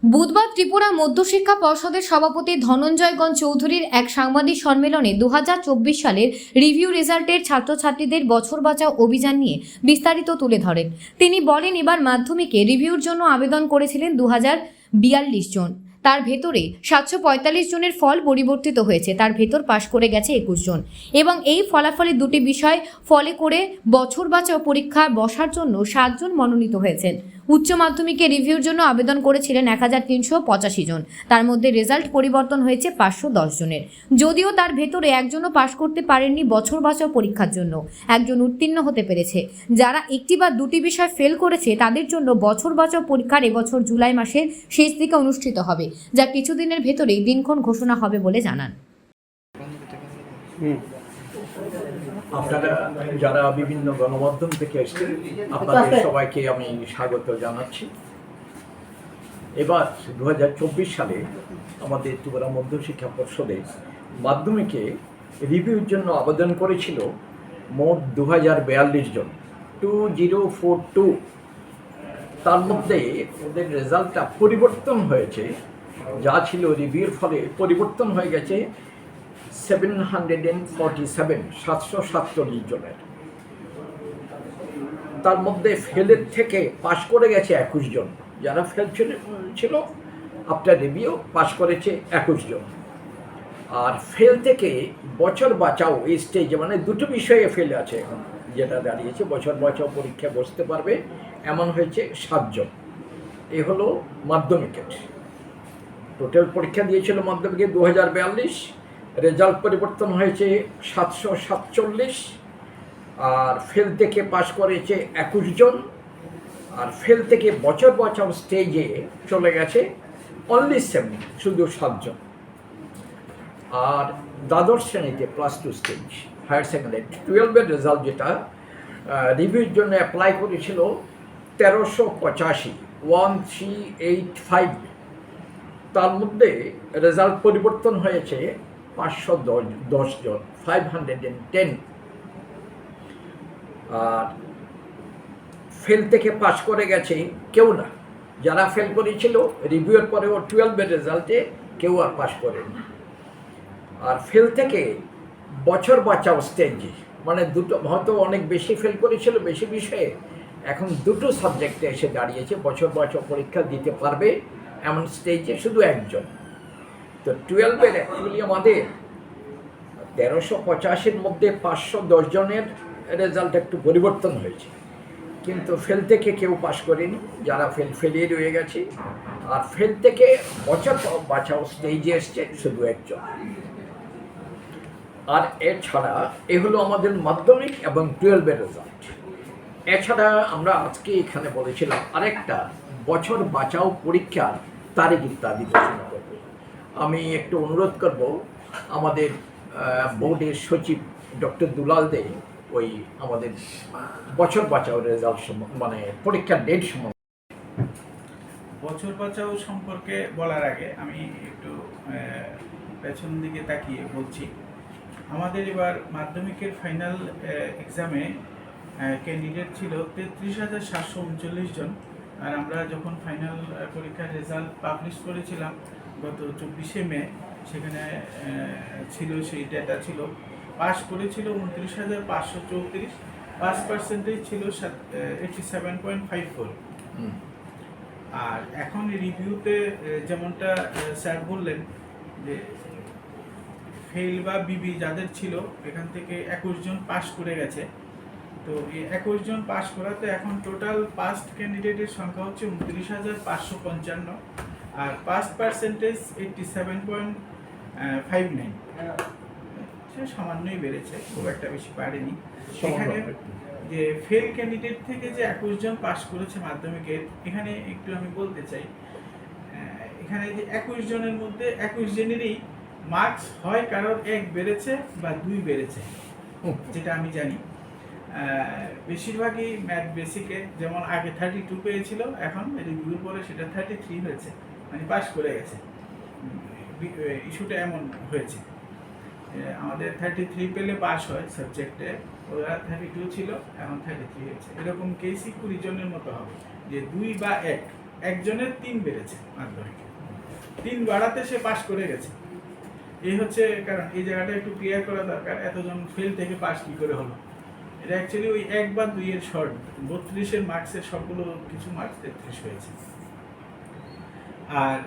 বুধবার ত্রিপুরা মধ্যশিক্ষা পর্ষদের সভাপতি ধনঞ্জয়গঞ্জ চৌধুরীর এক সাংবাদিক সম্মেলনে 2024 সালের রিভিউ রেজাল্টের ছাত্রছাত্রীদের বছর বাঁচাও অভিযান নিয়ে বিস্তারিত তুলে ধরেন। তিনি বলেন, এবার মাধ্যমিকে রিভিউর জন্য আবেদন করেছিলেন 2042 জন। তার ভেতরে 745 জনের ফল পরিবর্তিত হয়েছে, তার ভেতর পাশ করে গেছে 21 জন এবং এই ফলাফলে দুটি বিষয় ফলে করে বছর বাঁচাও পরীক্ষা বসার জন্য 7 জন মনোনীত হয়েছেন। উচ্চ মাধ্যমিকে রিভিউর জন্য আবেদন করেছিলেন 1385 জন, তার মধ্যে রেজাল্ট পরিবর্তন হয়েছে 510 জনের। যদিও তার ভেতরে একজনও পাশ করতে পারেননি বছর বাঁচাও পরীক্ষার জন্য, একজন উত্তীর্ণ হতে পেরেছে। যারা একটি বা দুটি বিষয় ফেল করেছে তাদের জন্য বছর বাঁচাও পরীক্ষার এবছর জুলাই মাসের শেষ দিকে অনুষ্ঠিত হবে, যা কিছুদিনের ভেতরেই দিনক্ষণ ঘোষণা হবে বলে জানান। আপনারা যারা বিভিন্ন গণমাধ্যম থেকে এসেছেন আপনাদের সবাইকে আমি স্বাগত জানাচ্ছি। এবার 2024 সালে আমাদের ত্রিপুরা মধ্যশিক্ষা পর্ষদে মাধ্যমিকে রিভিউর জন্য আবেদন করেছিল মোট 2042 জন, 2042। তার মধ্যে ওদের রেজাল্টটা পরিবর্তন হয়েছে, যা ছিল রিভিউর ফলে পরিবর্তন হয়ে গেছে 747 জনের। তার মধ্যে ফেলের থেকে পাশ করে গেছে 21 জন। যারা ফেল ছিল আফটার রিভিউ পাশ করেছে 21 জন। আর ফেল থেকে বছর বাঁচাও এই স্টেজে, মানে দুটো বিষয়ে ফেল আছে এখন, যেটা দাঁড়িয়েছে বছর বাঁচাও পরীক্ষা বসতে পারবে এমন হয়েছে 7 জন। এ হলো মাধ্যমিকের। টোটাল পরীক্ষা দিয়েছিল মাধ্যমিকে 2042, রেজাল্ট পরিবর্তন হয়েছে 747, আর ফেল থেকে পাশ করেছে 21 জন, আর ফেল থেকে বছর বছর স্টেজে চলে গেছে অনলি 7, শুধু 7 জন। আর দ্বাদশ শ্রেণীতে +2 স্টেজ হায়ার সেকেন্ডারি 12-এর রেজাল্ট, যেটা রিভিউর জন্য অ্যাপ্লাই করেছিল 1385, তার মধ্যে রেজাল্ট পরিবর্তন হয়েছে 510 জন, 510। আর ফেল থেকে পাশ করে গেছে কেউ না। যারা ফেল করেছিল রিভিউর পরেও 12-এর রেজাল্টে কেউ আর পাশ করেনি। আর ফেল থেকে বছর বাঁচাও স্টেজে, মানে দুটো, হয়তো অনেক বেশি ফেল করেছিল বেশি বিষয়ে, এখন দুটো সাবজেক্টে এসে দাঁড়িয়েছে বছর বাঁচাও পরীক্ষা দিতে পারবে এমন স্টেজে শুধু একজন। তো 12-এর অ্যাকচুয়ালি আমাদের 1385-এর মধ্যে 510 জনের রেজাল্ট একটু পরিবর্তন হয়েছে, কিন্তু ফেল থেকে কেউ পাশ করেনি। যারা ফেলিয়ে রয়ে গেছে। আর ফেল থেকে বছর বাঁচাও স্টেজে এসছে শুধু একজন। আর এছাড়া এ হলো আমাদের মাধ্যমিক এবং 12-এর রেজাল্ট। এছাড়া আমরা আজকে এখানে বলেছিলাম আরেকটা বছর বাঁচাও পরীক্ষার তারিখ ইত্যাদি ঘোষণা করব। আমি একটু অনুরোধ করব আমাদের বোর্ডের সচিব ডক্টর দুলাল দে ওই আমাদের বছর বাঁচাও রেজাল্ট মানে পরীক্ষার ডেট সম্বন্ধে। বছর বাঁচাও সম্পর্কে বলার আগে আমি একটু পেছন দিকে তাকিয়ে বলছি। আমাদের এবার মাধ্যমিকের ফাইনাল এক্সামে ক্যান্ডিডেট ছিল 33,739 জন। আর আমরা যখন ফাইনাল পরীক্ষার রেজাল্ট পাবলিশ করেছিলাম গত 24শে মে, সেখানে ছিল সেই ডেটা ছিল পাস করেছিল 29,534, পাস পার্সেন্টেজ ছিল 87.54। আর এখন রিভিউতে যেমনটা স্যার বললেন যে ফেল বা বিবি যাদের ছিল এখান থেকে 21 জন পাস করে গেছে। তো এই 21 জন পাস করাতে এখন টোটাল পাস্ট ক্যান্ডিডেটের সংখ্যা হচ্ছে 29,555, আর পাস পার্সেন্টেজ 87.59। সে সামান্যই বেড়েছে, খুব একটা বেশি বাড়েনি। এখানে যে ফেল ক্যান্ডিডেট থেকে যে 21 জন পাস করেছে মাধ্যমিকের, এখানে একটু আমি বলতে চাই, এখানে যে 21 জনের মধ্যে 21 জনেরই মার্কস হয় কারোর 1 বেড়েছে বা 2 বেড়েছে, যেটা আমি জানি। বেশিরভাগই ম্যাথ বেসিকে, যেমন আগে 32 পেয়েছিল, এখন রিভিউর পরে সেটা 33 হয়েছে, মানে পাস করে গেছে। ইস্যুটা এমন হয়েছে, আমাদের 33 পেলে পাস হয় সাবজেক্টে, ওরা 32 ছিল, এখন 33 হয়েছে। এরকম কেসই 20 জনের মতো হবে, যে 2 বা 1 একজনের 3 বেড়েছে মাধ্যমিকে। 3 বাড়াতে সে পাশ করে গেছে। এই হচ্ছে কারণ। এই জায়গাটা একটু ক্লিয়ার করা দরকার, এতজন ফেল থেকে পাস কি করে হলো। এটা অ্যাকচুয়ালি ওই 1 বা 2 এর শর্ট, 32-এর মার্কসের সবগুলো কিছু মার্কস 33 হয়েছে। আর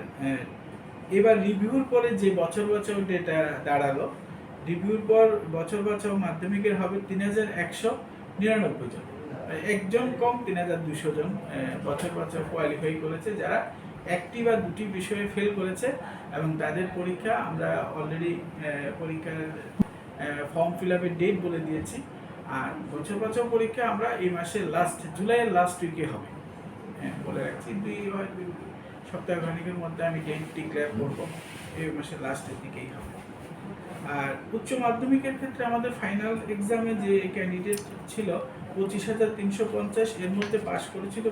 এবার রিভিউর পরে যে বছর বছর ডেটা দাঁড়ালো, রিভিউর পর বছর বছর মাধ্যমিকের হবে 3199 জন, একজন কম 3200 জন বছর বছর কোয়ালিফাই করেছে, যারা একটি বা দুটি বিষয়ে ফেল করেছে। এবং তাদের পরীক্ষা আমরা অলরেডি পরীক্ষার ফর্ম ফিল আপের ডেট বলে দিয়েছি। আর বছর বছর পরীক্ষা আমরা এই মাসের জুলাইয়ের লাস্ট উইকে হবে, বলে রাখছি। 2 সপ্তাহখানিকের মধ্যে আমি ডেট ডিক্লেয়ার করবো, এই মাসের লাস্টের দিকেই হবে। আর উচ্চ মাধ্যমিকের ক্ষেত্রে আমাদের ফাইনাল এক্সামে যে ক্যান্ডিডেট ছিল 25,350, এর মধ্যে পাস করেছিল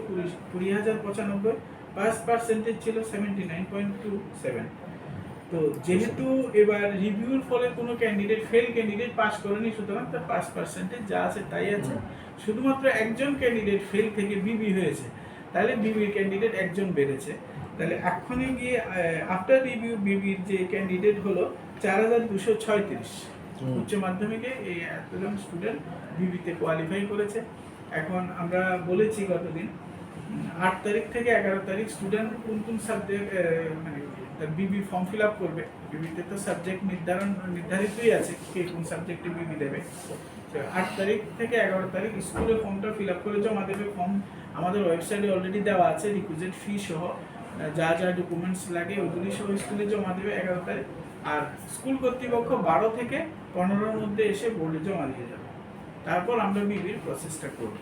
20,095, পাস পার্সেন্টেজ ছিল 79.27। তো যেহেতু এবার রিভিউর ফলে কোনো ক্যান্ডিডেট ফেল ক্যান্ডিডেট পাস করেনি, সুতরাং তার পাস পার্সেন্টেজ যা আছে তাই আছে। শুধুমাত্র একজন ক্যান্ডিডেট ফেল থেকে বিবি হয়েছে, তাহলে বিবির ক্যান্ডিডেট একজন বেড়েছে। তাহলে এখনই গিয়ে আফটার রিভিউ বিবির যে ক্যান্ডিডেট হলো 4,236। উচ্চ মাধ্যমিকে এই এতজন স্টুডেন্ট বিবিতে কোয়ালিফাই করেছে। এখন আমরা বলেছি গতদিন 8 তারিখ থেকে 11 তারিখ স্টুডেন্ট কোন কোন সাবজেক্ট মানে বিবি ফর্ম ফিল আপ করবে। বিবিতে তো সাবজেক্ট নির্ধারিতই আছে কে কোন সাবজেক্টে বিবি দেবে। 8 তারিখ থেকে 11 তারিখ স্কুলে ফর্মটা ফিল আপ করে জমা দেবে। ফর্ম আমাদের ওয়েবসাইটে অলরেডি দেওয়া আছে, রিকুইজিট ফি সহ যা যা ডকুমেন্টস লাগে ওগুলি সহ স্কুলে জমা দেবে 11 তারিখ। আর স্কুল কর্তৃপক্ষ 12 থেকে 15-র মধ্যে এসে বোর্ডে জমা দিয়ে যাবে। তারপর আমরা বিবির প্রসেসটা করব।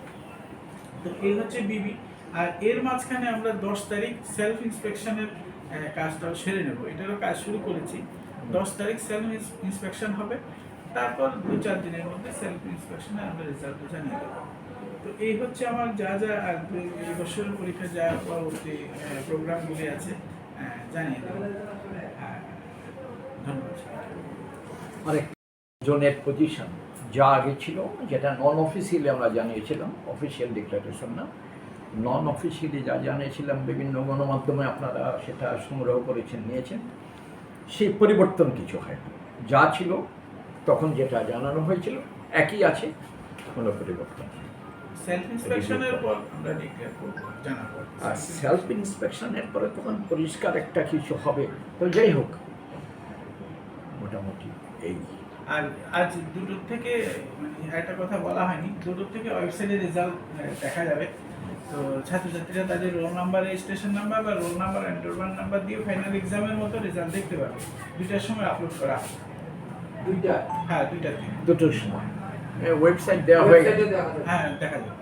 তো এই হচ্ছে বিবি। আর এর মাঝখানে আমরা 10 তারিখ সেলফ ইন্সপেকশনের কাজটাও সেরে নেব। এটারও কাজ শুরু করেছি। 10 তারিখ সেলফ ইন্সপেকশন হবে, তারপর 2-4 দিনের মধ্যে সেলফ ইন্সপেকশনে আমরা রেজাল্ট জানিয়ে দেবো। তো এই হচ্ছে আমার যা যা এই বছরের পরীক্ষা যা পরবর্তী প্রোগ্রামগুলি আছে জানিয়ে দেবো। ধন্যবাদ। আরেকজনের পজিশন যা আগে ছিল, যেটা নন অফিসিয়ালি আমরা জানিয়েছিলাম, অফিসিয়াল ডিক্লারেশন না, নন অফিসিয়ালি যা জানিয়েছিলাম বিভিন্ন গণমাধ্যমে আপনারা সেটা সংগ্রহ করেছেন, নিয়েছেন, সেই পরিবর্তন কিছু হয়নি। যা ছিল তখন যেটা জানানো হয়েছিল একই আছে, কোনো পরিবর্তন নেই। সেলফ ইন্সপেকশনের পর আমরা ডিক্লেয়ার করব, জানাবো। আর সেলফ ইন্সপেকশনের পরে তখন পরিষ্কার একটা কিছু হবে। তো যাই হোক, মোটামুটি এই। আর আজ 2টোর থেকে মানে একটা কথা বলা হয়নি, 2টোর থেকে ওয়েবসাইটে রেজাল্ট দেখা যাবে। তো ছাত্রছাত্রীরা তাদের রোল নাম্বার, রেজিস্ট্রেশন নাম্বার বা roll number and roll number দিয়ে ফাইনাল এক্সামের মতো রেজাল্ট দেখতে পাবে। 2টার সময় আপলোড করা হবে। 2টা? হ্যাঁ, 2টার দিন, 2টোর সময় ওয়েবসাইট দেওয়া হয়ে গেছে। হ্যাঁ দেখা যাবে।